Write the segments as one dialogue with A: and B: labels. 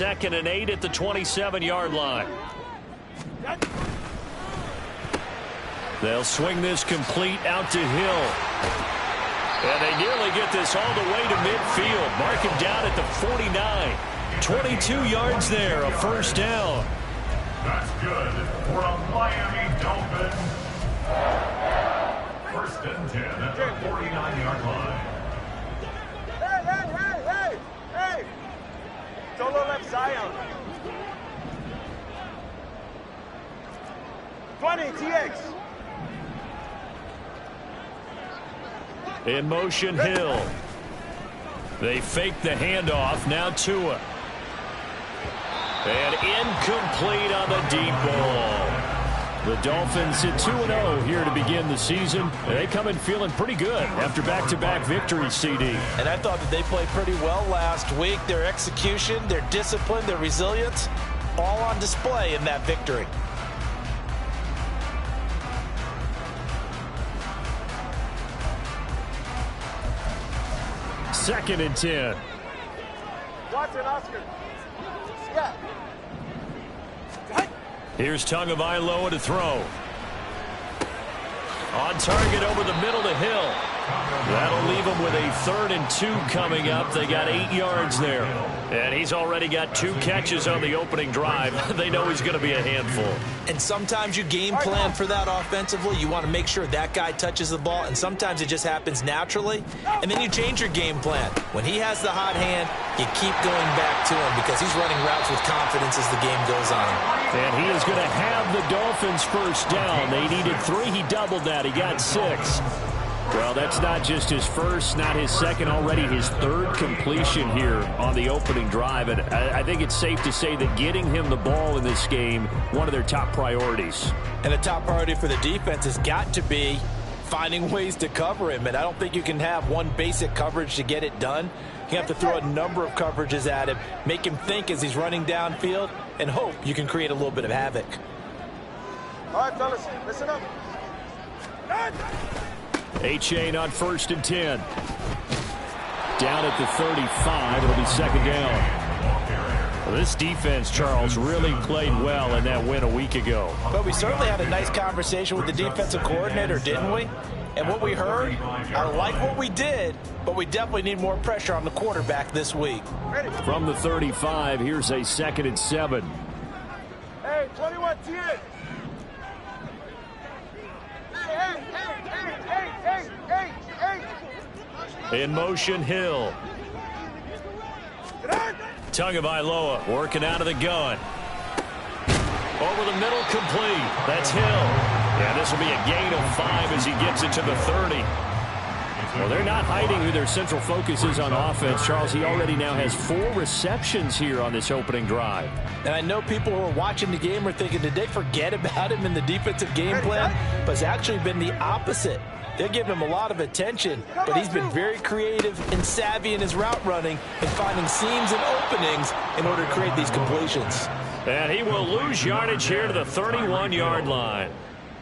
A: 2nd and 8 at the 27-yard line. They'll swing this complete out to Hill. And they nearly get this all the way to midfield. Mark him down at the 49. 22 yards there, a first down.
B: That's good for a Miami Dolphin. 1st and 10 at the 49-yard line.
C: Hey! Solo left side. 20, TX.
A: In motion, Hill. They fake the handoff. Now Tua. And incomplete on the deep ball. The Dolphins sit 2-0 here to begin the season. They come in feeling pretty good after back-to-back victories, CD.
D: And I thought that they played pretty well last week. Their execution, their discipline, their resilience, all on display in that victory.
A: Second and 10.
C: Watch it, Oscar. Yeah.
A: Here's Tagovailoa to throw. On target over the middle to Hill. That'll leave them with a 3rd and 2 coming up. They got 8 yards there. And he's already got 2 catches on the opening drive. They know he's going to be a handful.
D: And sometimes you game plan for that offensively. You want to make sure that guy touches the ball, and sometimes it just happens naturally. And then you change your game plan. When he has the hot hand, you keep going back to him because he's running routes with confidence as the game goes on.
A: And he is going to have the Dolphins first down. They needed 3. He doubled that. He got 6. Well, that's not just his first, not his second, already his 3rd completion here on the opening drive. And I think it's safe to say that getting him the ball in this game, one of their top priorities.
D: And the top priority for the defense has got to be finding ways to cover him. And I don't think you can have one basic coverage to get it done. You have to throw a number of coverages at him, make him think as he's running downfield, and hope you can create a little bit of havoc.
C: All right, fellas, listen up.
A: A-Chain on 1st and 10. Down at the 35. It'll be 2nd down. Well, this defense, Charles, really played well in that win a week ago.
D: But we certainly had a nice conversation with the defensive coordinator, didn't we? And what we heard, I like what we did, but we definitely need more pressure on the quarterback this week.
A: From the 35, here's a 2nd and 7.
C: Hey, 21, TX.
A: In motion, Hill. Tagovailoa working out of the gun. Over the middle, complete. That's Hill. Yeah, this will be a gain of 5 as he gets it to the 30. Well, they're not hiding who their central focus is on offense. Charles, he already now has 4 receptions here on this opening drive.
D: And I know people who are watching the game are thinking, did they forget about him in the defensive game plan? But it's actually been the opposite. They're giving him a lot of attention, but he's been very creative and savvy in his route running and finding seams and openings in order to create these completions.
A: And he will lose yardage here to the 31-yard line.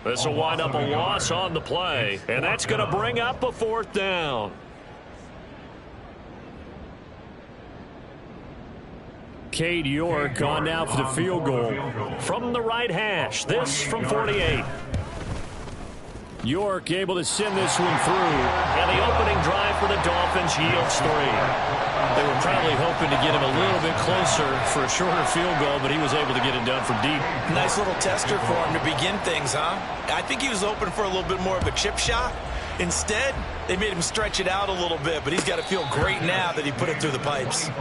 A: This will wind up a loss on the play, and that's going to bring up a 4th down. Cade York on now for the field goal from the right hash. This from 48. York able to send this one through, and the opening drive for the Dolphins yields 3. They were probably hoping to get him a little bit closer for a shorter field goal, but he was able to get it done from deep.
D: Nice little tester for him to begin things, huh? I think he was open for a little bit more of a chip shot. Instead, they made him stretch it out a little bit, but he's got to feel great now that he put it through the pipes.
B: The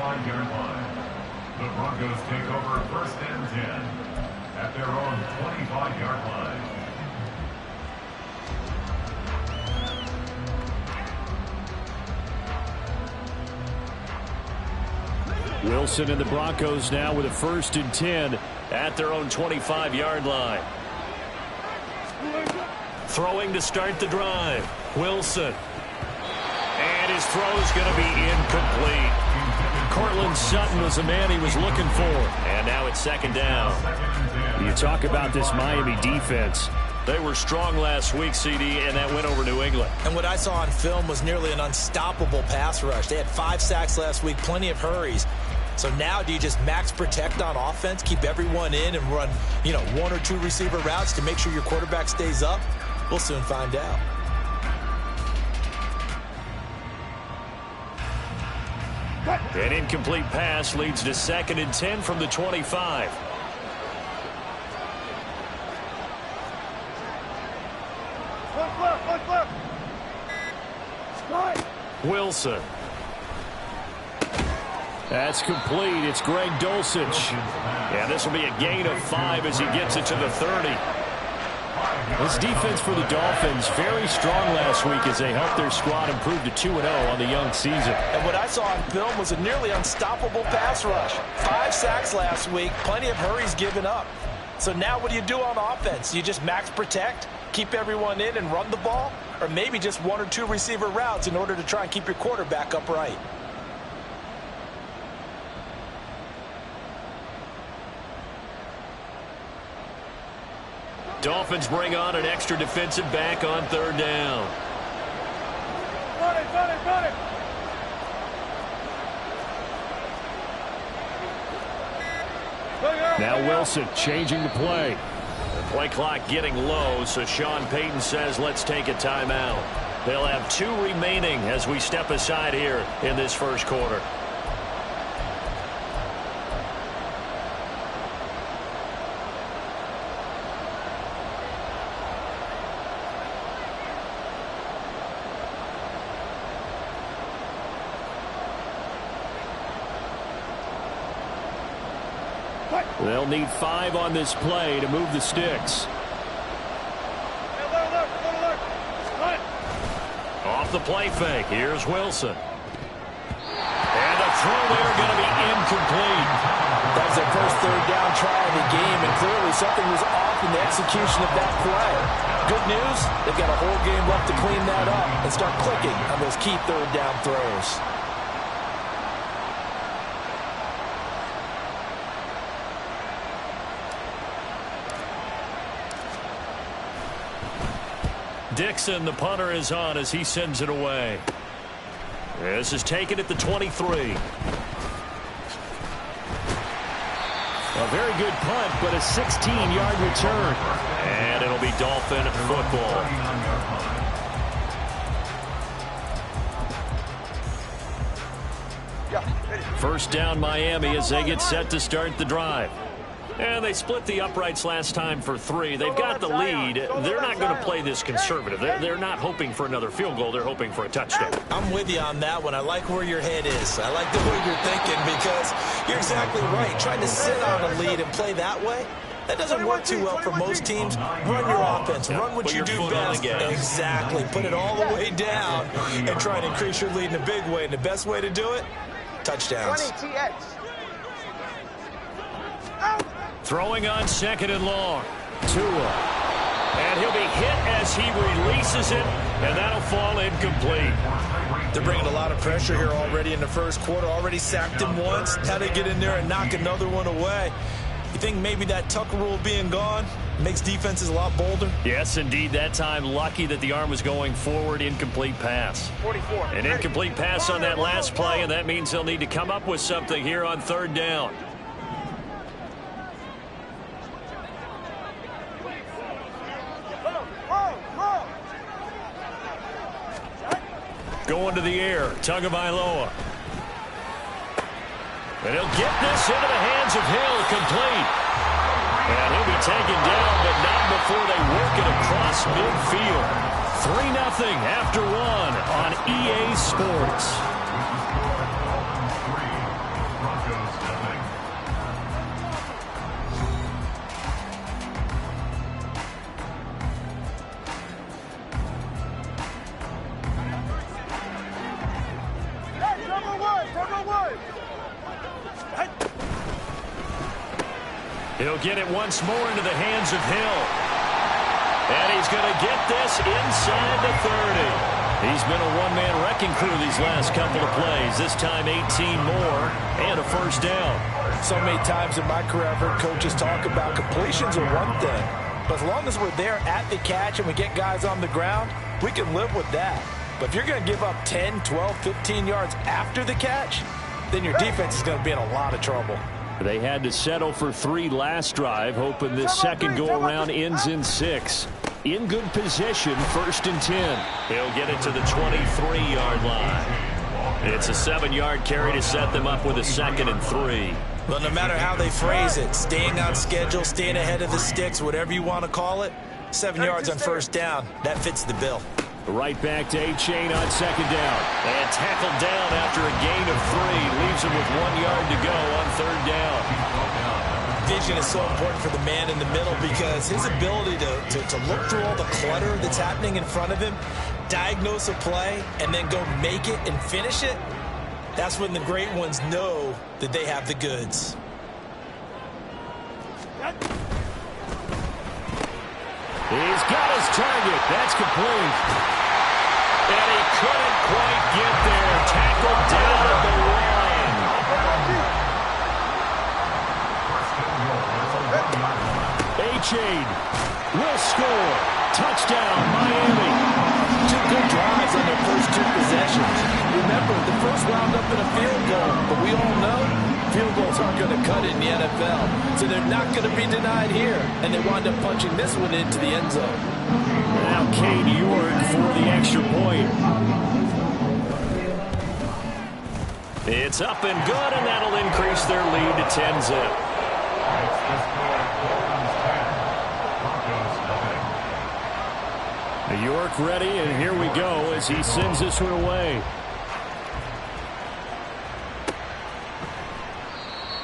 B: Broncos take over 1st and 10 at their own 25-yard line.
A: Wilson and the Broncos now with a 1st and 10 at their own 25-yard line. Throwing to start the drive. Wilson. And his throw is going to be incomplete. Cortland Sutton was the man he was looking for. And now it's 2nd down. You talk about this Miami defense. They were strong last week, CD, and that went over New England.
D: And what I saw on film was nearly an unstoppable pass rush. They had 5 sacks last week, plenty of hurries. So now do you just max protect on offense, keep everyone in and run, one or two receiver routes to make sure your quarterback stays up? We'll soon find out.
A: An incomplete pass leads to 2nd and 10 from the 25. Wilson. That's complete. It's Greg Dulcich. And this will be a gain of 5 as he gets it to the 30. This defense for the Dolphins, very strong last week as they helped their squad improve to 2-0 on the young season.
D: And what I saw on film was a nearly unstoppable pass rush. 5 sacks last week, plenty of hurries given up. So now what do you do on offense? You just max protect, keep everyone in and run the ball? Or maybe just 1 or 2 receiver routes in order to try and keep your quarterback upright?
A: Dolphins bring on an extra defensive back on 3rd down.
C: Run it.
A: Now Wilson changing the play. The play clock getting low, so Sean Payton says let's take a timeout. They'll have 2 remaining as we step aside here in this first quarter. They'll need 5 on this play to move the sticks. Off the play fake. Here's Wilson. And the throw there going to be incomplete.
D: That was their first 3rd down try of the game, and clearly something was off in the execution of that play. Good news, they've got a whole game left to clean that up and start clicking on those key 3rd down throws.
A: Dixon, the punter, is on as he sends it away. This is taken at the 23. A very good punt, but a 16-yard return. And it'll be Dolphin football. First down Miami as they get set to start the drive. And they split the uprights last time for 3. They've got the lead. They're not going to play this conservative. They're not hoping for another field goal. They're hoping for a touchdown.
D: I'm with you on that one. I like where your head is. I like the way you're thinking because you're exactly right. Trying to sit on a lead and play that way, that doesn't work too well for most teams. Run your offense. Run what you do best. Exactly. Put it all the way down and try and increase your lead in a big way. And the best way to do it, touchdowns.
C: 20 TX.
A: Throwing on 2nd and long. Tua. And he'll be hit as he releases it, and that'll fall incomplete.
D: They're bringing a lot of pressure here already in the first quarter. Already sacked him once. How they get in there and knock another one away. You think maybe that Tucker rule being gone makes defenses a lot bolder?
A: Yes, indeed. That time, lucky that the arm was going forward. Incomplete pass.
C: 44.
A: An incomplete pass on that last play, and that means they'll need to come up with something here on 3rd down. Going to the air, Tagovailoa. And he'll get this into the hands of Hill, complete. And he'll be taken down, but not before they work it across midfield. 3-0 after 1 on EA Sports. He'll get it once more into the hands of Hill. And he's going to get this inside the 30. He's been a one-man wrecking crew these last couple of plays. This time 18 more and a first down.
D: So many times in my career I've heard coaches talk about completions are one thing. But as long as we're there at the catch and we get guys on the ground, we can live with that. But if you're going to give up 10, 12, 15 yards after the catch, then your defense is going to be in a lot of trouble.
A: They had to settle for 3 last drive, hoping this second go-around ends in 6. In good position, 1st and 10. He'll get it to the 23-yard line. It's a 7-yard carry to set them up with a 2nd and 3.
D: Well, no matter how they phrase it, staying on schedule, staying ahead of the sticks, whatever you want to call it, 7 yards on 1st down, that fits the bill.
A: Right back to A-Chain on 2nd down. And tackled down after a gain of 3. Leaves him with 1 yard to go on 3rd down.
D: Vision is so important for the man in the middle because his ability to look through all the clutter that's happening in front of him, diagnose a play, and then go make it and finish it, that's when the great ones know that they have the goods.
A: He's got his target. That's complete. And he couldn't quite get there. Tackled down at the line. A-Chain will score. Touchdown, Miami. 2 good drives on their first 2 possessions.
D: Remember, the first wound up in a field goal, but we all know field goals aren't going to cut it in the NFL. So they're not going to be denied here, and they wind up punching this one into the end zone.
A: Now Cade York for the extra point. It's up and good, and that'll increase their lead to 10-zip. York ready, and here we go as he sends this one away.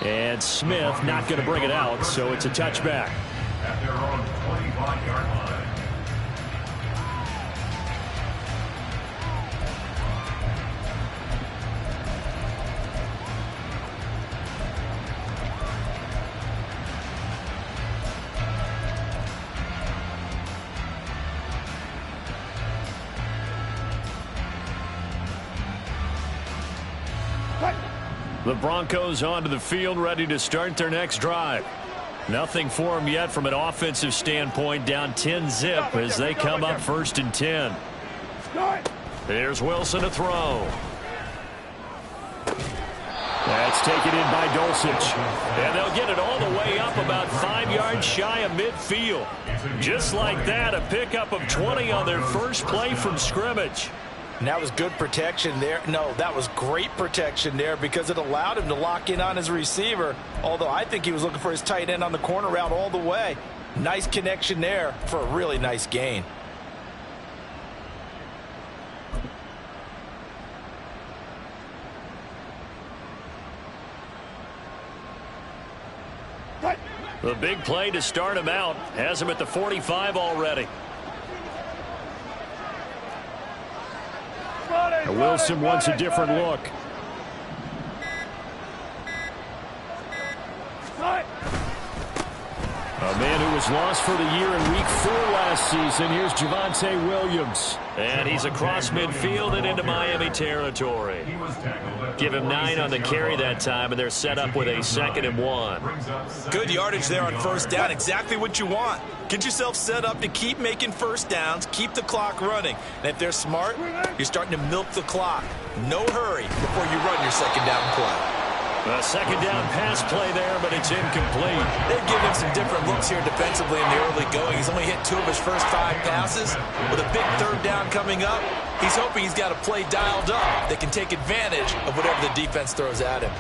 A: And Smith not going to bring it out, so it's a touchback.
B: At their own 25-yard line.
A: The Broncos onto the field, ready to start their next drive. Nothing for them yet from an offensive standpoint, down 10-zip as they come up 1st and 10. There's Wilson to throw. That's taken in by Dulcich. And they'll get it all the way up about 5 yards shy of midfield. Just like that, a pickup of 20 on their first play from scrimmage.
D: And that was good protection there. No, that was great protection there because it allowed him to lock in on his receiver, although I think he was looking for his tight end on the corner route all the way. Nice connection there for a really nice gain.
A: The big play to start him out has him at the 45 already. Wilson wants a different look. A man who was lost for the year in Week 4 last season. Here's Javonte Williams. And he's across midfield and into Miami territory. Give him 9 on the carry that time, and they're set up with a 2nd and 1.
D: Good yardage there on 1st down. Exactly what you want. Get yourself set up to keep making 1st downs, keep the clock running. And if they're smart, you're starting to milk the clock. No hurry before you run your 2nd down play.
A: A 2nd down pass play there, but it's incomplete.
D: They've given him some different looks here defensively in the early going. He's only hit 2 of his first 5 passes. With a big 3rd down coming up, he's hoping he's got a play dialed up that can take advantage of whatever the defense throws at him.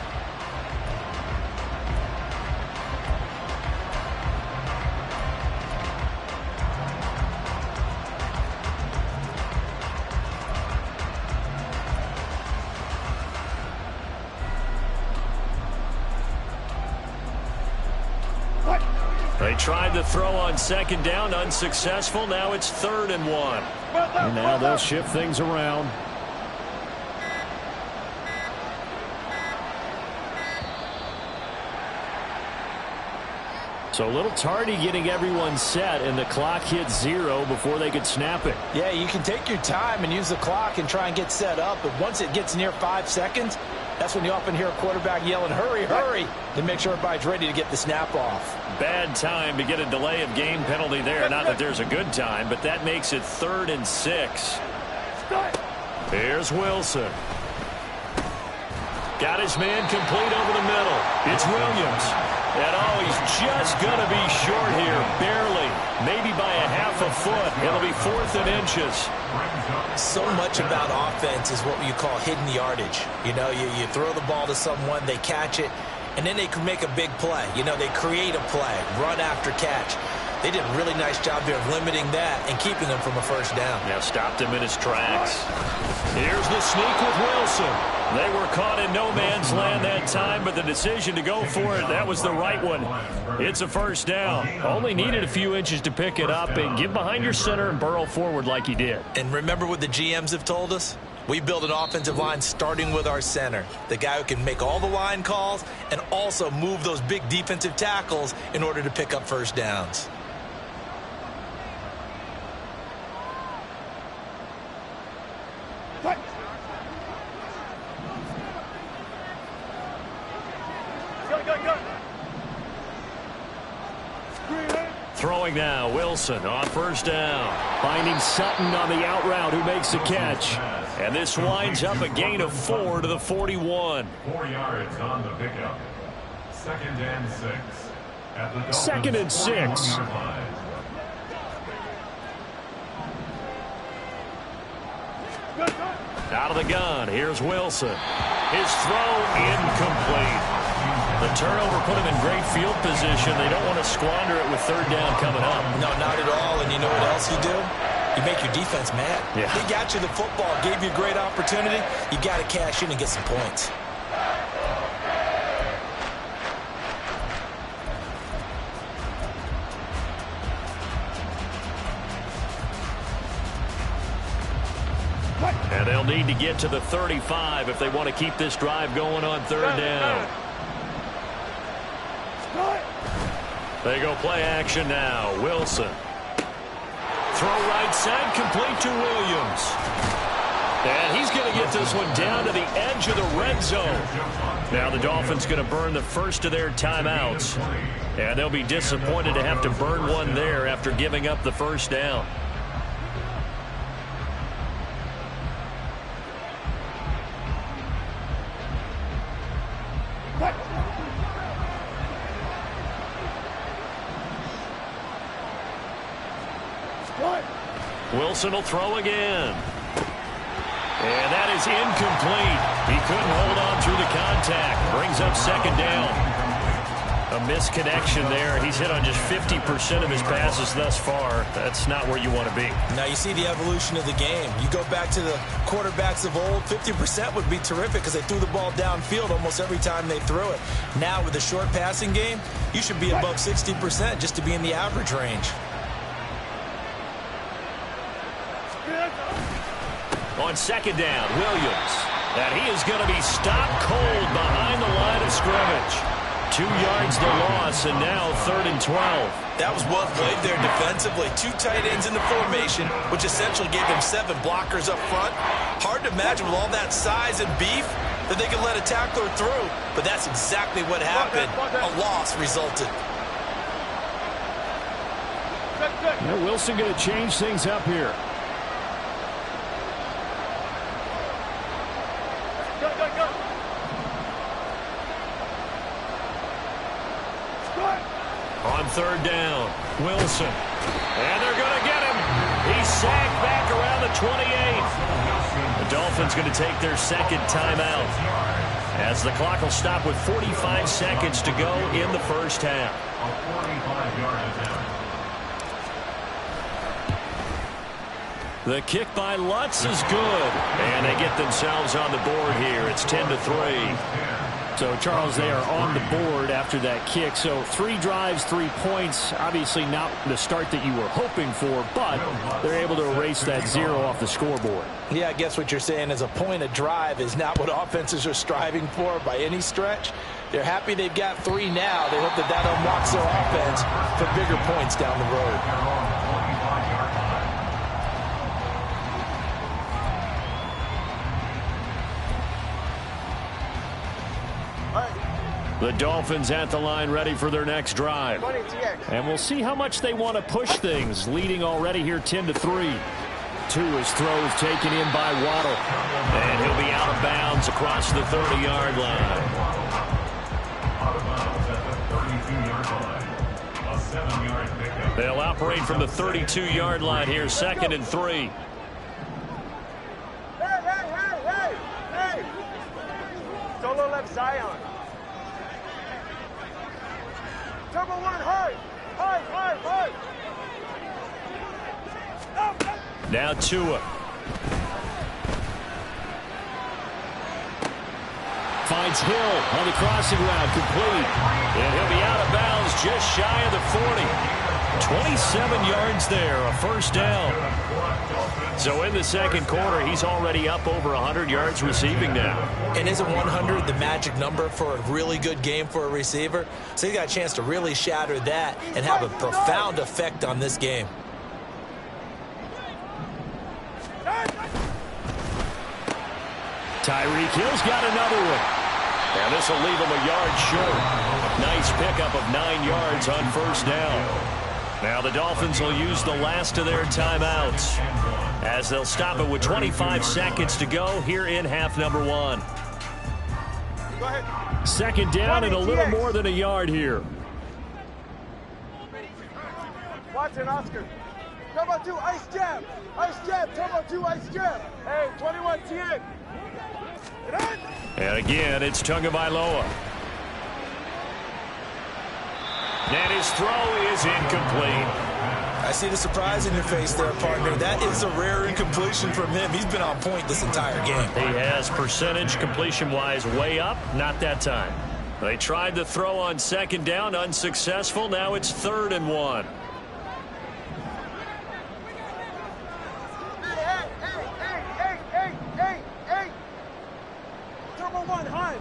A: They tried to throw on 2nd down, unsuccessful. Now it's 3rd and 1. And now they'll shift things around. So a little tardy getting everyone set, and the clock hits 0 before they could snap it.
D: Yeah, you can take your time and use the clock and try and get set up, but once it gets near 5 seconds, that's when you often hear a quarterback yelling, hurry, hurry, to make sure everybody's ready to get the snap off.
A: Bad time to get a delay of game penalty there. Not that there's a good time, but that makes it 3rd and 6. Here's Wilson. Got his man complete over the middle. It's Williams. And, oh, he's just going to be short here, barely. Maybe by a half a foot. It'll be 4th and inches.
D: So much about offense is what you call hidden yardage. You know, you throw the ball to someone, they catch it, and then they can make a big play. You know, they create a play, run after catch. They did a really nice job there of limiting that and keeping him from a first down.
A: Now stopped him in his tracks. Here's the sneak with Wilson. They were caught in no man's land that time, but the decision to go for it, that was the right one. It's a first down. Only needed a few inches to pick it up and get behind your center and burrow forward like he did.
D: And remember what the GMs have told us? We build an offensive line starting with our center, the guy who can make all the line calls and also move those big defensive tackles in order to pick up first downs.
A: Throwing now, Wilson on first down. Finding Sutton on the out route who makes the catch. And this winds up a gain of 4 to the 41.
B: 4 yards on the pickup. 2nd and 6. At the Dolphins'
A: 2nd and 6.
B: 41-yard line.
A: Out of the gun, here's Wilson. His throw incomplete. The turnover put him in great field position. They don't want to squander it with 3rd down coming up.
D: No, not at all. And you know what else you do? You make your defense mad.
A: Yeah.
D: They got you the football, gave you a great opportunity. You got to cash in and get some points.
A: And they'll need to get to the 35 if they want to keep this drive going on 3rd down. They go play action now. Wilson. Throw right side, complete to Williams. And he's going to get this one down to the edge of the red zone. Now the Dolphins going to burn the first of their timeouts. And they'll be disappointed to have to burn one there after giving up the first down. Wilson will throw again. And that is incomplete. He couldn't hold on through the contact. Brings up 2nd down. A misconnection there. He's hit on just 50% of his passes thus far. That's not where you want to be.
D: Now you see the evolution of the game. You go back to the quarterbacks of old, 50% would be terrific because they threw the ball downfield almost every time they threw it. Now with the short passing game, you should be above 60% just to be in the average range.
A: On 2nd down, Williams. And he is going to be stopped cold behind the line of scrimmage. 2 yards to loss, and now 3rd and 12.
D: That was well played there defensively. 2 tight ends in the formation, which essentially gave them 7 blockers up front. Hard to imagine with all that size and beef that they could let a tackler through, but that's exactly what happened. A loss resulted.
A: Now Wilson going to change things up here. On 3rd down, Wilson. And they're going to get him. He's sacked back around the 28. The Dolphins going to take their 2nd timeout as the clock will stop with 45 seconds to go in the first half.
B: A 45-yard attempt.
A: The kick by Lutz is good. And they get themselves on the board here. It's 10-3. So, Charles, they are on the board after that kick. So 3 drives, 3 points. Obviously not the start that you were hoping for, but they're able to erase that 0 off the scoreboard.
D: Yeah, I guess what you're saying is a point a drive is not what offenses are striving for by any stretch. They're happy they've got 3 now. They hope that that unlocks their offense for bigger points down the road.
A: The Dolphins at the line ready for their next drive. And we'll see how much they want to push things, leading already here 10-3. Two, his throws taken in by Waddle. And he'll be out of bounds across the 30-yard line.
B: Out of bounds at the 32-yard line. A 7-yard pickup.
A: They'll operate from the 32-yard line here, 2nd and 3.
C: Hey! Solo left Zion. Turbo one, high!
A: Now Tua. Finds Hill on the crossing route, complete. And he'll be out of bounds just shy of the 40. 27 yards there, a first down. So in the second quarter, he's already up over 100 yards receiving now.
D: And isn't 100 the magic number for a really good game for a receiver? So he's got a chance to really shatter that and have a profound effect on this game.
A: Tyreek Hill's got another one. And this will leave him a yard short. Nice pickup of 9 yards on first down. Now the Dolphins will use the last of their timeouts as they'll stop it with 25 seconds to go here in half number 1.
C: Go ahead.
A: Second down and a little more than a yard here.
C: Watson, Oscar. Turbo 2, ice jab. Turbo 2, ice jab. Hey, 21 TX.
A: And again, it's Tagovailoa. And his throw is incomplete.
D: I see the surprise in your face there, partner. That is a rare incompletion from him. He's been on point this entire game.
A: He has percentage completion-wise way up, not that time. They tried the throw on second down, unsuccessful. Now it's 3rd and 1.
C: Hey. Turbo 1, high.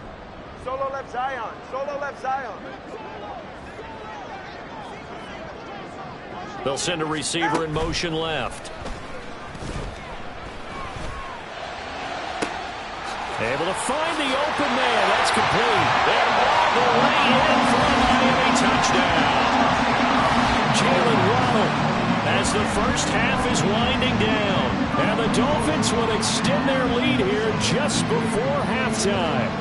C: Solo left Zion.
A: They'll send a receiver in motion left. Able to find the open man. That's complete. And Waddle way in for a Miami touchdown. Jalen Waddle as the first half is winding down. And the Dolphins will extend their lead here just before halftime.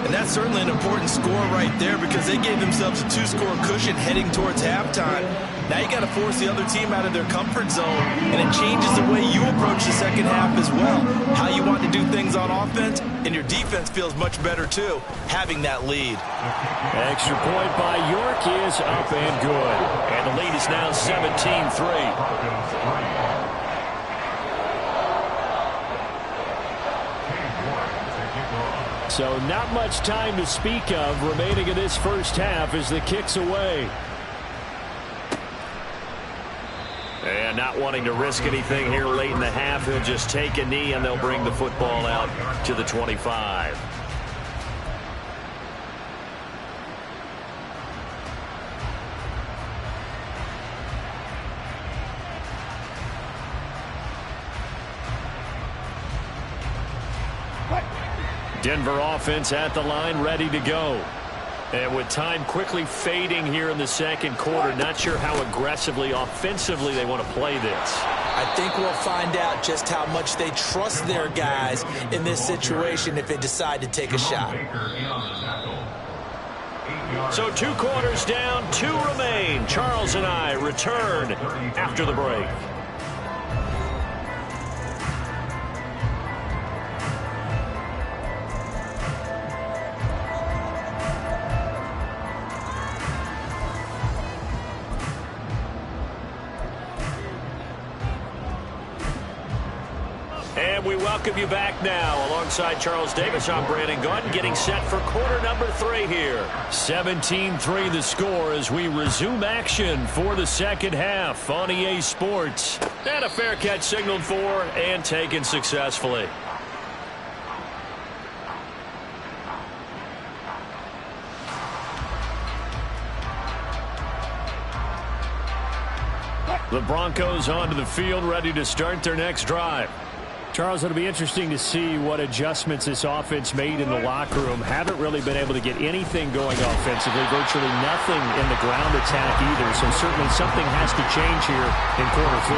D: And that's certainly an important score right there because they gave themselves a 2-score cushion heading towards halftime. Now you got to force the other team out of their comfort zone, and it changes the way you approach the second half as well. How you want to do things on offense, and your defense feels much better too, having that lead.
A: Extra point by York is up and good. And the lead is now 17-3. So not much time to speak of remaining in this first half as the kick's away. And not wanting to risk anything here late in the half, he'll just take a knee and they'll bring the football out to the 25. Denver offense at the line, ready to go. And with time quickly fading here in the second quarter, not sure how aggressively, offensively they want to play this.
D: I think we'll find out just how much they trust their guys in this situation if they decide to take a shot.
A: So 2 quarters down, 2 remain. Charles and I return after the break. And we welcome you back now. Alongside Charles Davis, I'm Brandon Gordon, getting set for quarter number 3 here. 17-3 the score as we resume action for the second half on EA Sports. And a fair catch signaled for and taken successfully. The Broncos onto the field, ready to start their next drive. Charles, it'll be interesting to see what adjustments this offense made in the locker room. Haven't really been able to get anything going offensively, virtually nothing in the ground attack either. So certainly something has to change here in quarter 3.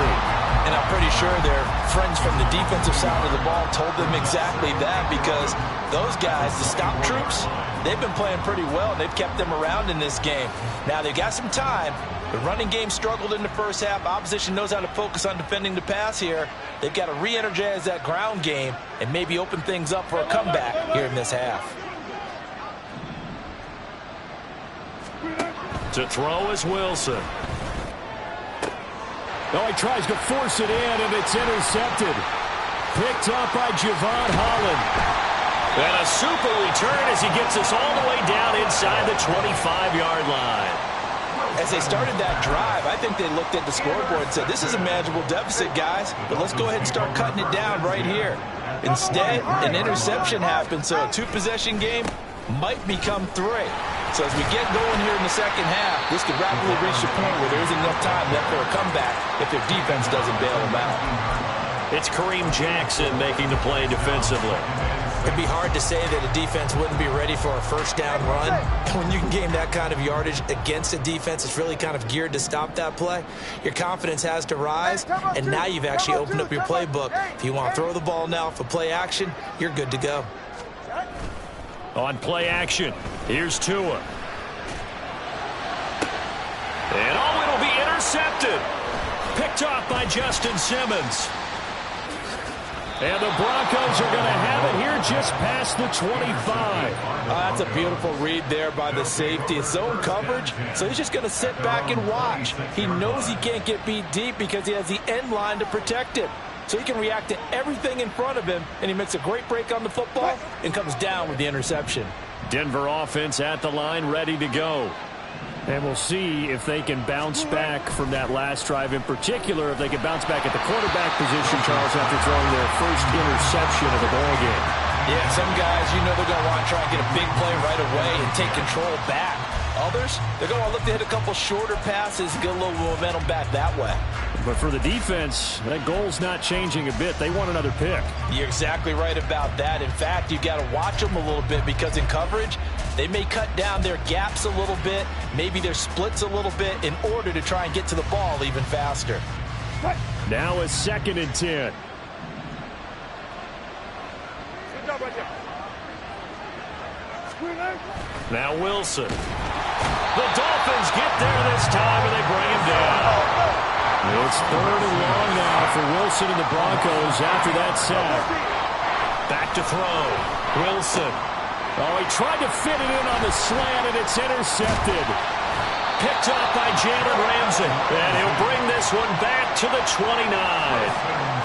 D: And I'm pretty sure their friends from the defensive side of the ball told them exactly that, because those guys, the stop troops, they've been playing pretty well. They've kept them around in this game. Now they've got some time. The running game struggled in the first half. Opposition knows how to focus on defending the pass here. They've got to re-energize that ground game and maybe open things up for a comeback here in this half.
A: To throw is Wilson. Oh, he tries to force it in, and it's intercepted. Picked up by Javon Holland. And a super return as he gets us all the way down inside the 25-yard line.
D: As they started that drive, I think they looked at the scoreboard and said, this is a manageable deficit, guys, but let's go ahead and start cutting it down right here. Instead, an interception happened, so a 2-possession game might become 3. So as we get going here in the second half, this could rapidly reach the point where there isn't enough time left for a comeback if their defense doesn't bail them out.
A: It's Kareem Jackson making the play defensively.
D: It'd be hard to say that a defense wouldn't be ready for a first down run. When you can gain that kind of yardage against a defense, it's really kind of geared to stop that play. Your confidence has to rise, and now you've actually opened up your playbook. If you want to throw the ball now for play action, you're good to go.
A: On play action, here's Tua. And oh, it'll be intercepted. Picked off by Justin Simmons. And the Broncos are going to have it here just past the 25.
D: That's a beautiful read there by the safety. It's zone coverage, so he's just going to sit back and watch. He knows he can't get beat deep because he has the end line to protect it. So he can react to everything in front of him, and he makes a great break on the football and comes down with the interception.
A: Denver offense at the line, ready to go. And we'll see if they can bounce back from that last drive, in particular if they can bounce back at the quarterback position, Charles, after throwing their first interception of the ball game.
D: Yeah, some guys, you know, they're going to want to try and get a big play right away and take control back. Others, they're going to look to hit a couple shorter passes, get a little momentum back that way.
A: But for the defense, that goal's not changing a bit. They want another pick.
D: You're exactly right about that. In fact, you've got to watch them a little bit because in coverage, they may cut down their gaps a little bit, maybe their splits a little bit in order to try and get to the ball even faster.
A: Now a 2nd and 10.
C: Good job right there.
A: Now Wilson. The Dolphins get there this time, and they bring him down. It's 3rd and long now for Wilson and the Broncos after that sack. Back to throw. Wilson. Oh, he tried to fit it in on the slant, and it's intercepted. Picked up by Jalen Ramsey. And he'll bring this one back to the 29.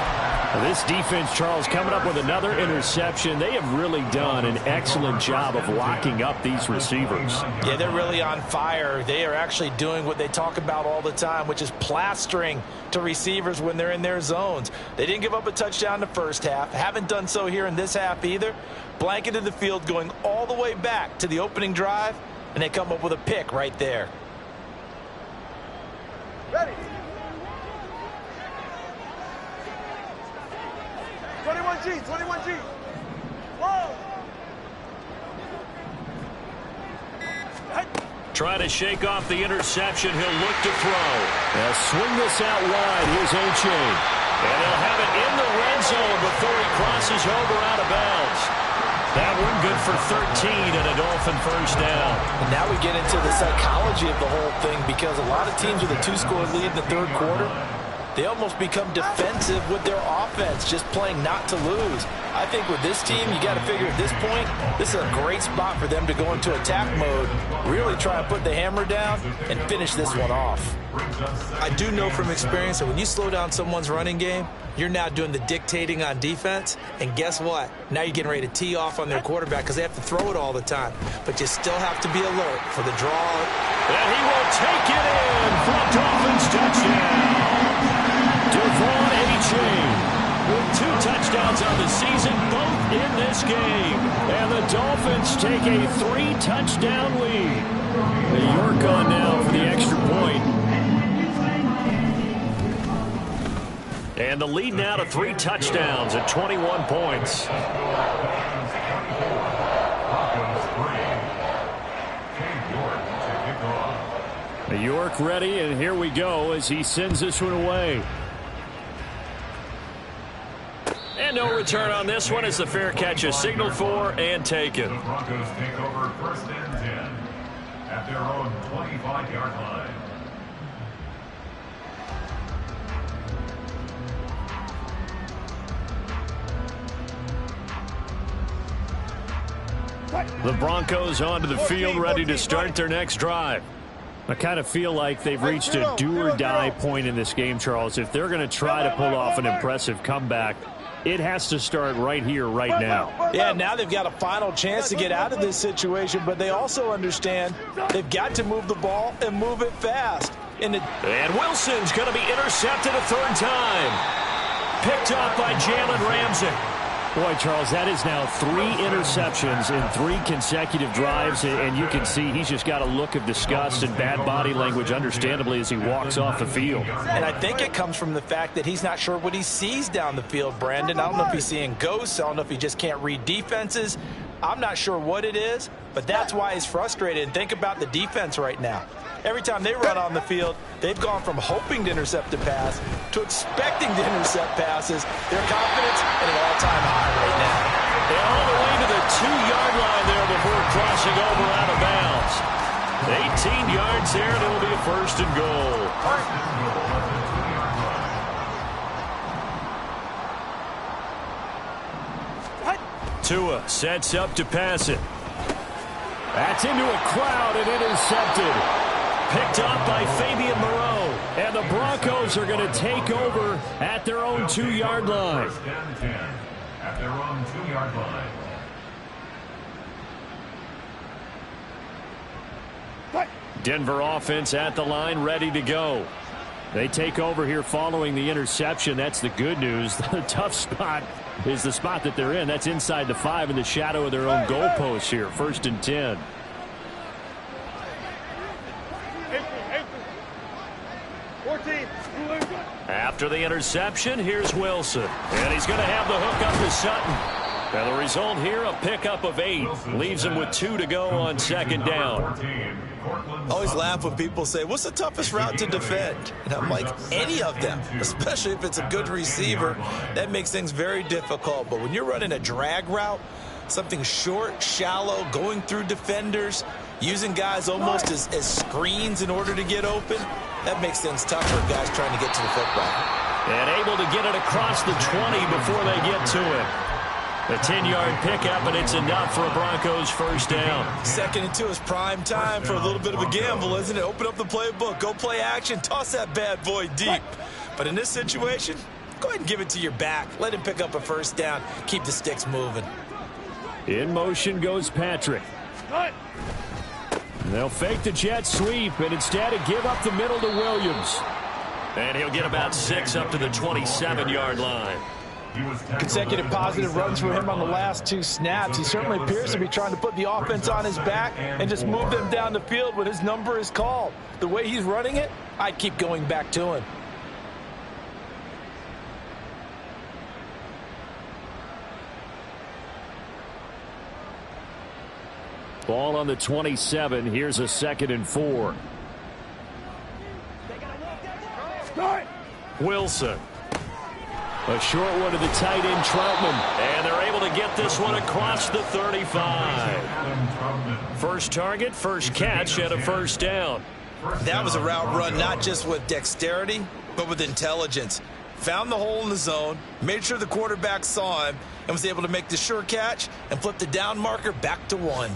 A: This defense, Charles, coming up with another interception. They have really done an excellent job of locking up these receivers.
D: Yeah, they're really on fire. They are actually doing what they talk about all the time, which is plastering to receivers when they're in their zones. They didn't give up a touchdown in the first half. Haven't done so here in this half either. Blanketed the field going all the way back to the opening drive, and they come up with a pick right there.
C: Ready. 21G, 21G. Whoa.
A: Try to shake off the interception. He'll look to throw. They'll swing this out wide. Here's O'Shea. And he'll have it in the red zone before he crosses over out of bounds. That one good for 13 and a Dolphin first down.
D: And now we get into the psychology of the whole thing, because a lot of teams with a 2-score lead in the third quarter, they almost become defensive with their offense, just playing not to lose. I think with this team, you got to figure at this point, this is a great spot for them to go into attack mode, really try and put the hammer down and finish this one off. I do know from experience that when you slow down someone's running game, you're now doing the dictating on defense, and guess what? Now you're getting ready to tee off on their quarterback because they have to throw it all the time. But you still have to be alert for the draw.
A: And he will take it in for a Dolphins touchdown. Devon A-Chain with 2 touchdowns on the season, both in this game. And the Dolphins take a 3-touchdown lead. York on now for the extra point. And And the lead now to 3 touchdowns at 21 points. York ready, and here we go as he sends this one away. And no return on this one as the fair catch is signaled for and taken.
B: The Broncos take over 1st and 10 at their own 25-yard line.
A: The Broncos onto the field, ready to start their next drive. I kind of feel like they've reached a do-or-die point in this game, Charles. If they're going to try to pull off an impressive comeback, it has to start right here, right now.
D: Yeah, now they've got a final chance to get out of this situation, but they also understand they've got to move the ball and move it fast. And
A: Wilson's going to be intercepted a 3rd time. Picked off by Jalen Ramsey. Boy, Charles, that is now 3 interceptions in 3 consecutive drives, and you can see he's just got a look of disgust and bad body language, understandably, as he walks off the field.
D: And I think it comes from the fact that he's not sure what he sees down the field, Brandon. I don't know if he's seeing ghosts. I don't know if he just can't read defenses. I'm not sure what it is, but that's why he's frustrated. And think about the defense right now. Every time they run on the field, they've gone from hoping to intercept a pass to expecting to intercept passes. Their confidence at an all-time high right now.
A: And all the way to the 2-yard line there before crossing over out of bounds. 18 yards there, and it'll be a 1st and goal. Tua sets up to pass it. That's into a crowd and intercepted. Picked up by Fabian Moreau. And the Broncos are going to take over at their own 2-yard line.
B: 1st and 10 at their own 2-yard line.
A: Denver offense at the line, ready to go. They take over here following the interception. That's the good news. The tough spot is the spot that they're in. That's inside the 5 in the shadow of their own goalpost here. 1st and 10. After the interception, here's Wilson. And he's going to have the hook up to Sutton. And the result here, a pickup of 8. Leaves him with 2 to go on 2nd down.
D: I always laugh when people say, what's the toughest route to defend? And I'm like, any of them, especially if it's a good receiver. That makes things very difficult. But when you're running a drag route, something short, shallow, going through defenders, using guys almost as screens in order to get open, that makes things tough for guys trying to get to the football.
A: And able to get it across the 20 before they get to it. A 10-yard pickup, and it's enough for a Broncos 1st down.
D: 2nd and 2 is prime time for a little bit of a gamble, isn't it? Open up the playbook, go play action, toss that bad boy deep. But in this situation, go ahead and give it to your back. Let him pick up a 1st down. Keep the sticks moving.
A: In motion goes Patrick. They'll fake the jet sweep, and instead give up the middle to Williams. And he'll get about 6 up to the 27-yard line.
D: Consecutive positive runs for him on the last 2 snaps. He certainly appears to be trying to put the offense on his back and just move them down the field when his number is called. The way he's running it, I'd keep going back to him.
A: Ball on the 27. Here's a 2nd and 4. Wilson. A short one to the tight end, Troutman. And they're able to get this one across the 35. First target, first catch, and a 1st down.
D: That was a route run not just with dexterity, but with intelligence. Found the hole in the zone, made sure the quarterback saw him, and was able to make the sure catch and flip the down marker back to 1.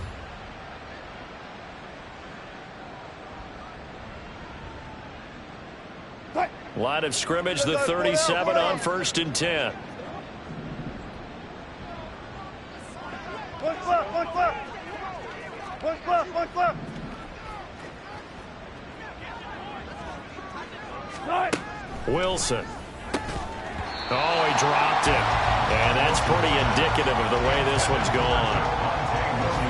A: Line of scrimmage, the 37 on 1st and 10. Wilson. Oh, he dropped it. And that's pretty indicative of the way this one's gone.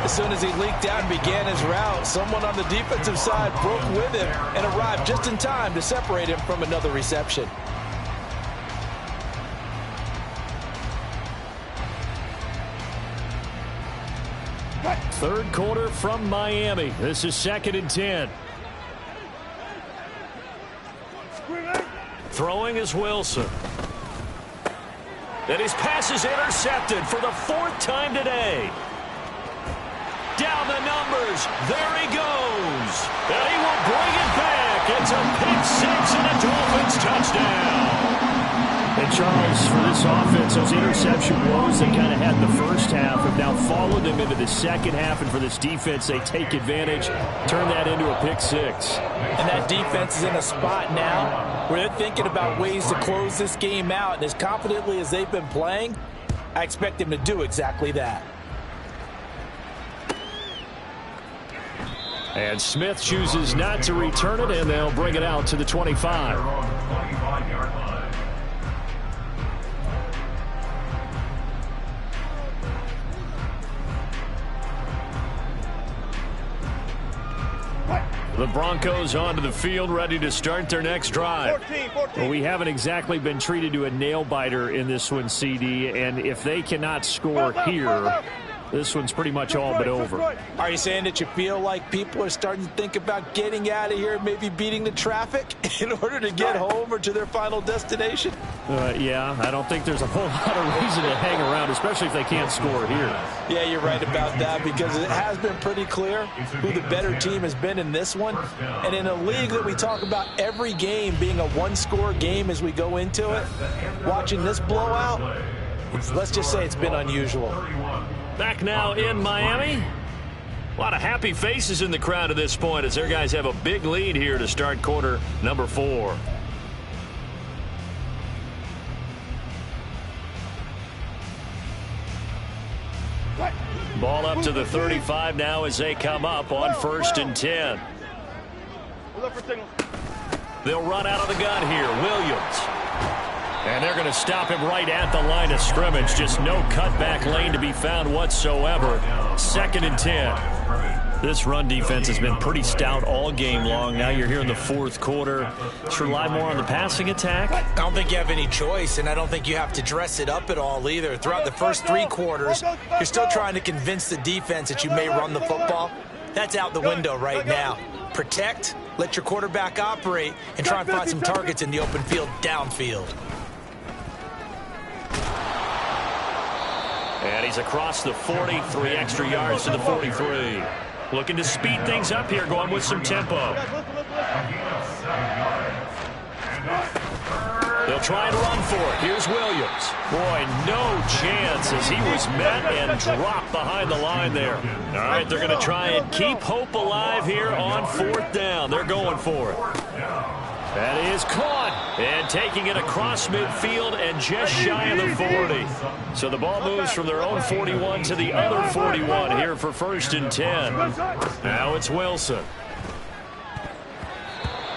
D: As soon as he leaked out and began his route, someone on the defensive side broke with him and arrived just in time to separate him from another reception.
A: Third quarter from Miami. This is 2nd and 10. Throwing is Wilson. And his pass is intercepted for the 4th time today. Down the numbers. There he goes. And he will bring it back. It's a pick six and a Dolphins touchdown. And Charles, for this offense, those interception woes they kind of had in the first half have now followed them into the second half. And for this defense, they take advantage, turn that into a pick six.
D: And that defense is in a spot now where they're thinking about ways to close this game out. And as confidently as they've been playing, I expect them to do exactly that.
A: And Smith chooses not to return it, and they'll bring it out to the 25. The Broncos onto the field, ready to start their next drive.
C: 14.
A: Well, we haven't exactly been treated to a nail-biter in this one, CD, and if they cannot score here, this one's pretty much all but over.
D: Are you saying that you feel like people are starting to think about getting out of here, maybe beating the traffic in order to get home or to their final destination?
A: Yeah, I don't think there's a whole lot of reason to hang around, especially if they can't score here.
D: Yeah, you're right about that, because it has been pretty clear who the better team has been in this one. And in a league that we talk about every game being a one-score game as we go into it, watching this blowout, let's just say it's been unusual.
A: Back now in Miami. A lot of happy faces in the crowd at this point as their guys have a big lead here to start quarter number 4. Ball up to the 35 now as they come up on 1st and 10. They'll run out of the gun here. Williams. And they're going to stop him right at the line of scrimmage. Just no cutback lane to be found whatsoever. 2nd and 10. This run defense has been pretty stout all game long. Now you're here in the 4th quarter. Let's rely more on the passing attack.
D: I don't think you have any choice, and I don't think you have to dress it up at all either. Throughout the first 3 quarters, you're still trying to convince the defense that you may run the football. That's out the window right now. Protect, let your quarterback operate, and try and find some targets in the open field downfield.
A: And he's across the 40, 3 extra yards to the 43. Looking to speed things up here, going with some tempo. They'll try and run for it. Here's Williams. Boy, no chance as he was met and dropped behind the line there. All right, they're going to try and keep hope alive here on 4th down. They're going for it. That is caught, and taking it across midfield and just shy of the 40. So the ball moves from their own 41 to the other 41 here for 1st and 10. Now it's Wilson.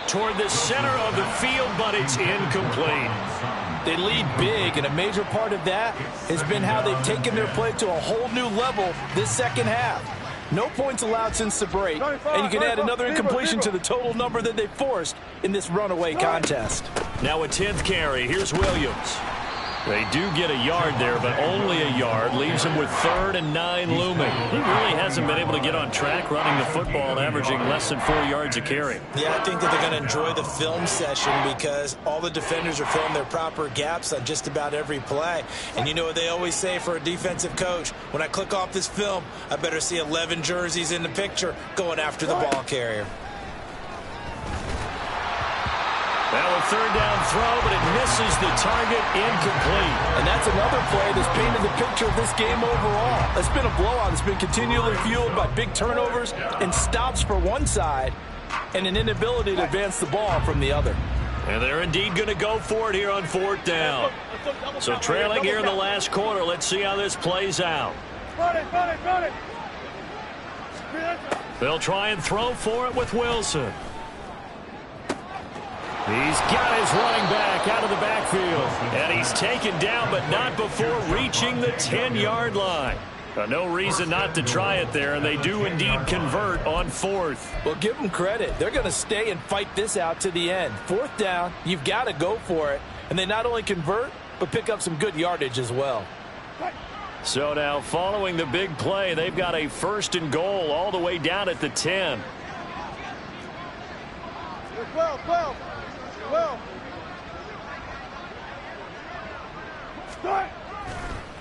A: Toward the center of the field, but it's incomplete.
D: They lead big, and a major part of that has been how they've taken their play to a whole new level this second half. No points allowed since the break, and you can add another incompletion to the total number that they forced in this runaway contest.
A: Now a 10th carry. Here's Williams. They do get a yard there, but only a yard. Leaves him with 3rd and 9 looming. He really hasn't been able to get on track running the football, averaging less than 4 yards a carry.
D: Yeah, I think that they're going to enjoy the film session because all the defenders are filling their proper gaps on just about every play. And you know what they always say for a defensive coach? When I click off this film, I better see 11 jerseys in the picture going after the ball carrier.
A: Now a 3rd down throw, but it misses the target, incomplete.
D: And that's another play that's painted the picture of this game overall. It's been a blowout. It's been continually fueled by big turnovers and stops for one side and an inability to advance the ball from the other.
A: And they're indeed going to go for it here on 4th down. So trailing here in the last quarter. Let's see how this plays out. They'll try and throw for it with Wilson. He's got his running back out of the backfield. And he's taken down, but not before reaching the 10-yard line. No reason not to try it there, and they do indeed convert on 4th.
D: Well, give them credit. They're going to stay and fight this out to the end. 4th down, you've got to go for it. And they not only convert, but pick up some good yardage as well.
A: So now following the big play, they've got a 1st and goal all the way down at the 10.
C: 12.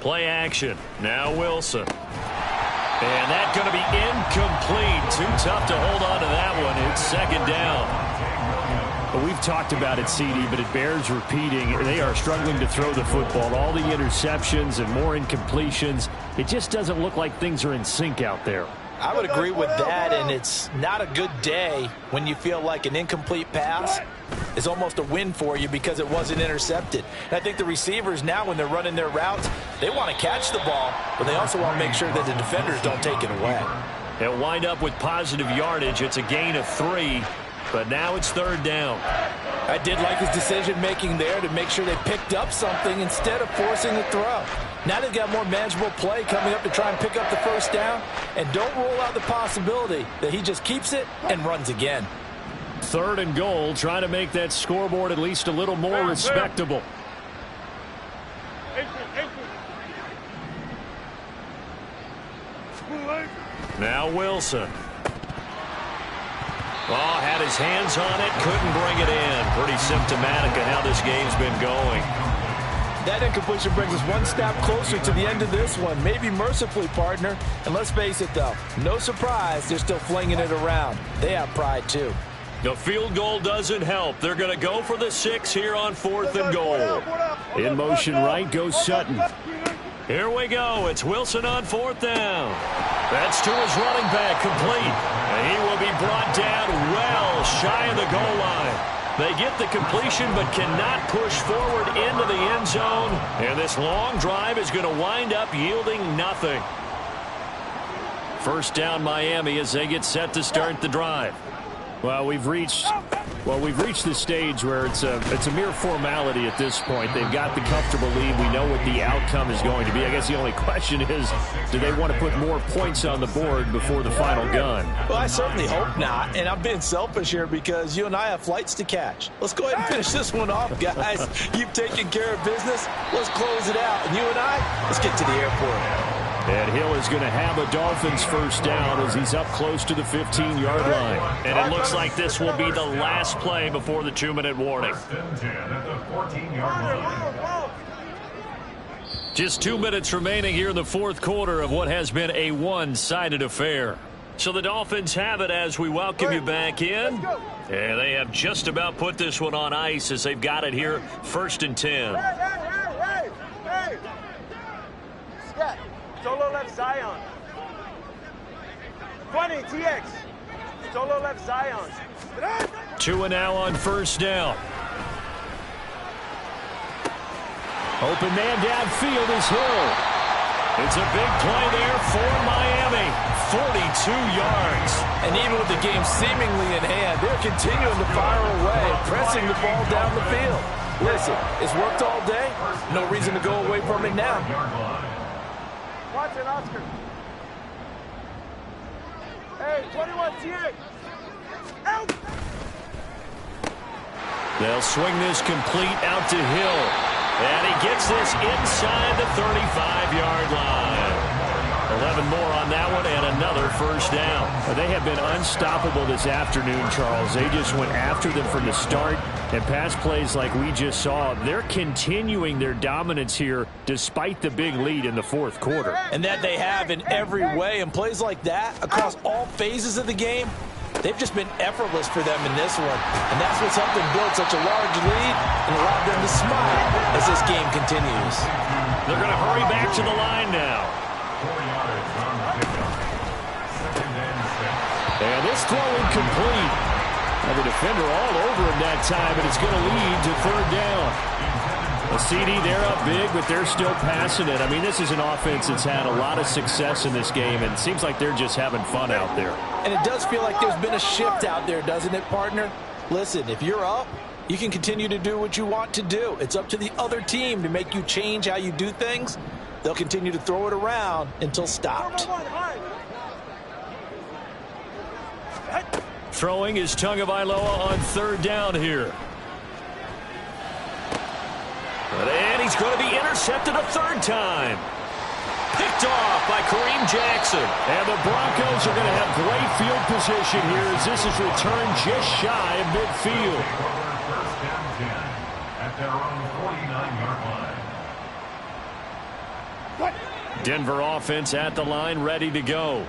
A: Play action. Now Wilson. And that's going to be incomplete. Too tough to hold on to that one. It's 2nd down.
E: Well, we've talked about it, CD, but it bears repeating. They are struggling to throw the football. All the interceptions and more incompletions. It just doesn't look like things are in sync out there.
D: I would agree with that, and it's not a good day when you feel like an incomplete pass is almost a win for you because it wasn't intercepted. And I think the receivers now, when they're running their routes, they want to catch the ball, but they also want to make sure that the defenders don't take it away.
A: They'll wind up with positive yardage. It's a gain of 3, but now it's 3rd down.
D: I did like his decision-making there to make sure they picked up something instead of forcing the throw. Now they've got more manageable play coming up to try and pick up the 1st down, and don't rule out the possibility that he just keeps it and runs again.
A: 3rd and goal, trying to make that scoreboard at least a little more respectable. Now Wilson. Oh, had his hands on it, couldn't bring it in. Pretty symptomatic of how this game's been going.
D: That incompletion brings us one step closer to the end of this one. Maybe mercifully, partner. And let's face it, though, no surprise, they're still flinging it around. They have pride, too.
A: The field goal doesn't help. They're going to go for the 6 here on 4th and goal.
E: In motion right goes Sutton.
A: Here we go. It's Wilson on 4th down. That's to his running back, complete. And he will be brought down well shy of the goal line. They get the completion but cannot push forward into the end zone. And this long drive is going to wind up yielding nothing. 1st down Miami as they get set to start the drive.
E: Well, we've reached the stage where it's a mere formality at this point. They've got the comfortable lead. We know what the outcome is going to be. I guess the only question is, do they want to put more points on the board before the final gun?
D: Well, I certainly hope not, and I'm being selfish here because you and I have flights to catch. Let's go ahead and finish this one off, guys. You've taken care of business. Let's close it out, and you and I, let's get to the airport.
E: And Hill is going to have a Dolphins 1st down as he's up close to the 15-yard line.
A: And it looks like this will be the last play before the 2-minute warning.
B: 1st and 10 at the 14-yard line.
A: Just 2 minutes remaining here in the 4th quarter of what has been a one-sided affair. So the Dolphins have it as we welcome you back in. And they have just about put this one on ice as they've got it here 1st and 10.
C: Hey! Scott, solo left Zion. 20, TX. Solo left Zion.
A: 2 and now on 1st down.
E: Open man downfield is Hill.
A: It's a big play there for Miami. 42 yards.
D: And even with the game seemingly in hand, they're continuing to fire away, pressing the ball down the field. Listen, it's worked all day. No reason to go away from it now.
C: Watson, Oscar. Hey, 21, TX. Out!
A: They'll swing this complete out to Hill. And he gets this inside the 35-yard line. 11 more on that one and another 1st down.
E: They have been unstoppable this afternoon, Charles. They just went after them from the start. And pass plays like we just saw, they're continuing their dominance here despite the big lead in the 4th quarter.
D: And that they have in every way. And plays like that across all phases of the game, they've just been effortless for them in this one. And that's what's helped them build such a large lead and allowed them to smile as this game continues.
A: They're going to hurry back to the line now.
B: 4 yards on the pickup. 2nd and 6.
E: And this throw incomplete. And the defender all over him that time, but it's going to lead to 3rd down. A CD, they're up big, but they're still passing it. I mean, this is an offense that's had a lot of success in this game, and it seems like they're just having fun out there.
D: And it does feel like there's been a shift out there, doesn't it, partner? Listen, if you're up, you can continue to do what you want to do. It's up to the other team to make you change how you do things. They'll continue to throw it around until stopped.
A: Throwing is Tagovailoa on 3rd down here. And he's going to be intercepted a 3rd time. Picked off by Kareem Jackson.
E: And the Broncos are going to have great field position here as this is returned just shy of midfield.
B: First down 10 at their own 49-yard line.
E: Denver offense at the line, ready to go.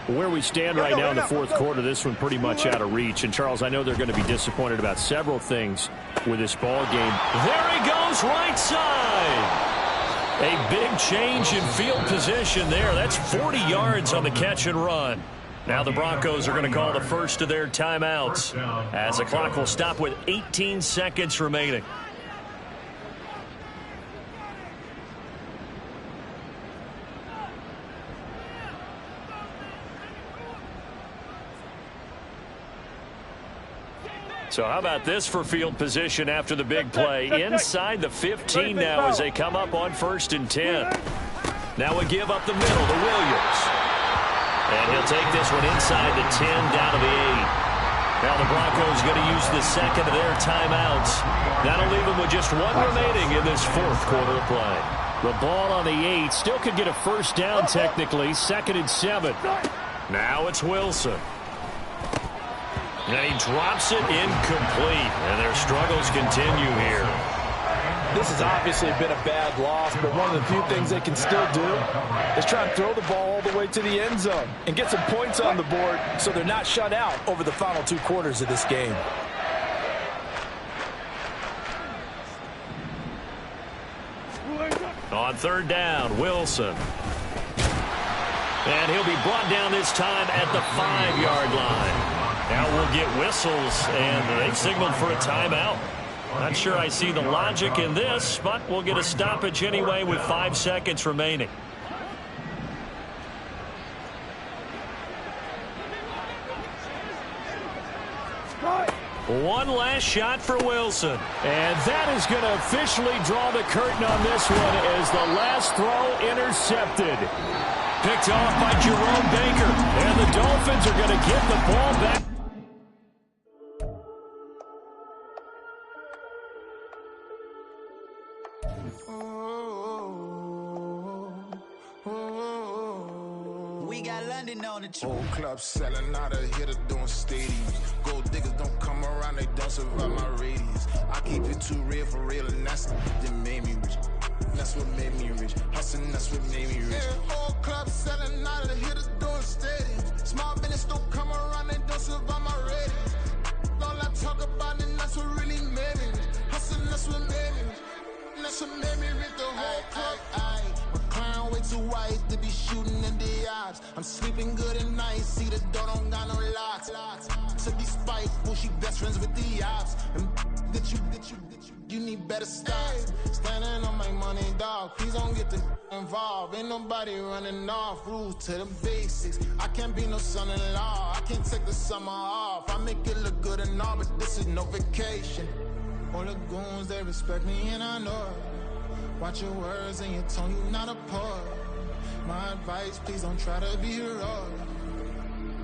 E: Where we stand right now in the fourth quarter, this one pretty much out of reach. And, Charles, I know they're going to be disappointed about several things with this ball game.
A: There he goes, right side. A big change in field position there. That's 40 yards on the catch and run. Now the Broncos are going to call the first of their timeouts as the clock will stop with 18 seconds remaining. So how about this for field position after the big play? Inside the 15 now as they come up on 1st and 10. Now a give up the middle to Williams. And he'll take this one inside the 10 down to the 8. Now the Broncos going to use the second of their timeouts. That'll leave them with just one remaining in this fourth quarter of play.
E: The ball on the 8 still could get a first down technically. 2nd and 7.
A: Now it's Wilson. And he drops it incomplete. And their struggles continue here.
D: This has obviously been a bad loss, but one of the few things they can still do is try and throw the ball all the way to the end zone and get some points on the board so they're not shut out over the final 2 quarters of this game.
A: On 3rd down, Wilson. And he'll be brought down this time at the 5-yard line. Now we'll get whistles, and they've signaled for a timeout. Not sure I see the logic in this, but we'll get a stoppage anyway with 5 seconds remaining. One last shot for Wilson.
E: And that is going to officially draw the curtain on this one as the last throw intercepted.
A: Picked off by Jerome Baker.
E: And the Dolphins are going to get the ball back.
F: We got London on the trip.
G: Whole club selling out of hitter doing stadiums. Gold diggers don't come around, they don't survive my radius. I keep it too real for real, and that's that made me rich. That's what made me rich. Hustling, that's what made me rich. Yeah, whole club selling out of hitters doing stadiums. Small business don't come around, they don't survive my radius. All I talk about, and that's what really made me rich. Hustling, that's what made me rich. That's what made me rich. The whole club. McLaren way too white to be shooting in the odds. I'm sleeping good at night, see the door don't got no locks. To be spiteful, she best friends with the ops. And you need better stocks. Standing on my money, dog. Please don't get involved. Ain't nobody running off. Rules to the basics. I can't be no son-in-law. I can't take the summer off. I make it look good and all, but this is no vacation. All the goons, they respect me and I know it. Watch your words and your tone, you not a poet. My advice, please don't try to be heroic.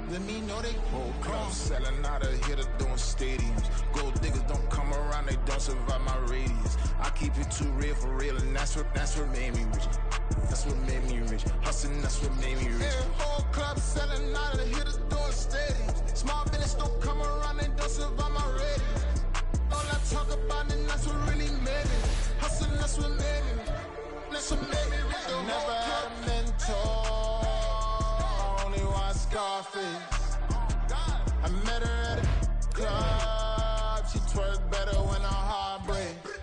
G: Let me know they whole club selling out of hitter doing stadiums. Gold diggers don't come around, they don't survive my radius. I keep it too real for real, and that's what made me rich. That's what made me rich. Hustling, that's what made me rich. Yeah, whole club selling out of hitters doing stadiums. Small business don't come around, they don't survive my radius. All I talk about, and that's what really made me. Hustling, that's what made me. That's what made me rich. Never had a mentor. Only watch Scarface. I met her at a club. She twerk better when her heart breaks.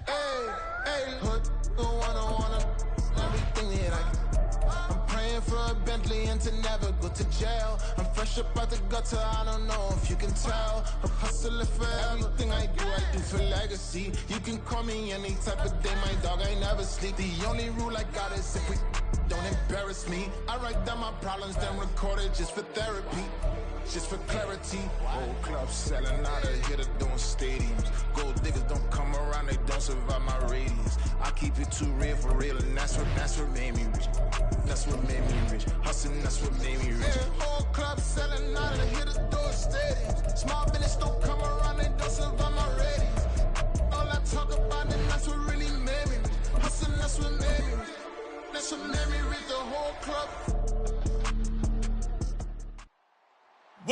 G: Hey, put the wanna everything that I can. I'm praying for a Bentley and to never go to jail. I'm fresh up out the gutter, I don't know if you can tell. I'm hustling for everything I do for legacy. You can call me any type of day, my dog, I never sleep. The only rule I got is if we don't embarrass me. I write down my problems, then record it just for therapy. Just for clarity. Whole club selling out of hitter doing stadiums. Gold diggers don't come around, they don't survive my radius. I keep it too real for real, and that's what made me rich. That's what made me rich. Hustling, that's what made me rich. Yeah, whole club selling out of hitter doing stadiums. Small business don't come around, they don't survive my radius. All I talk about, and that's what really made me rich. Hustling, that's what made me rich. That's what made me rich.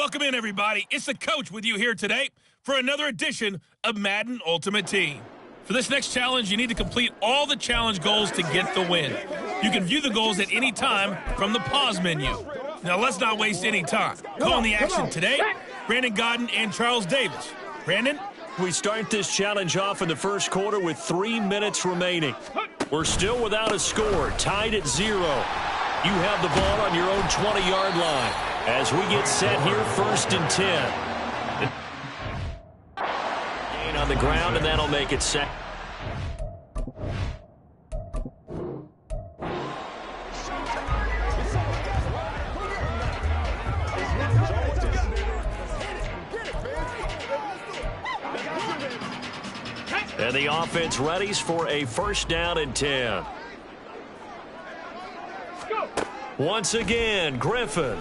H: Welcome in, everybody. It's the coach with you here today for another edition of Madden Ultimate Team. For this next challenge, you need to complete all the challenge goals to get the win. You can view the goals at any time from the pause menu. Now, let's not waste any time. Calling the action today, Brandon Godden and Charles Davis. Brandon?
E: We start this challenge off in the first quarter with 3 minutes remaining. We're still without a score, tied at 0. You have the ball on your own 20-yard line as we get set here, 1st and 10. Gain on the ground, and that'll make it set. And the offense readies for a 1st down and 10. Once again, Griffin.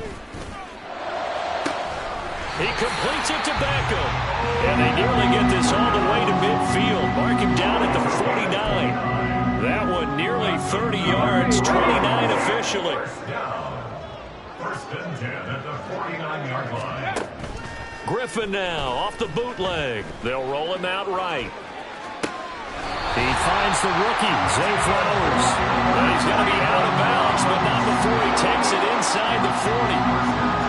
E: He completes it to Beckham. And they nearly get this all the way to midfield. Mark him down at the 49. That one nearly 30 yards, 29 officially.
B: 1st and 10 at the 49-yard line.
E: Griffin now off the bootleg. They'll roll him out right.
A: He finds the rookie, Zay Flowers.
E: Well, he's going to be out of bounds, but not before he takes it inside the 40.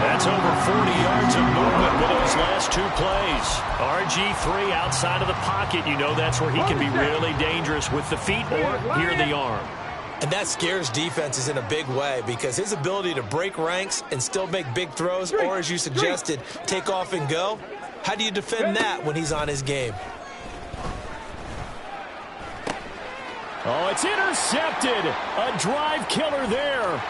E: That's over 40 yards of movement with those last 2 plays. RG3 outside of the pocket. You know that's where he can be really dangerous with the feet or here the arm.
D: And that scares defenses in a big way because his ability to break ranks and still make big throws, or as you suggested, take off and go, how do you defend that when he's on his game?
E: Oh, it's intercepted. A drive killer there.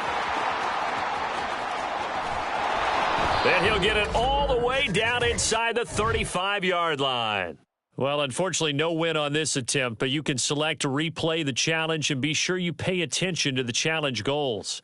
E: Then he'll get it all the way down inside the 35-yard line. Well, unfortunately, no win on this attempt, but you can select to replay the challenge and be sure you pay attention to the challenge goals.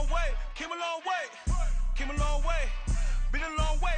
C: long way, came a long way, came a long way, been a long way.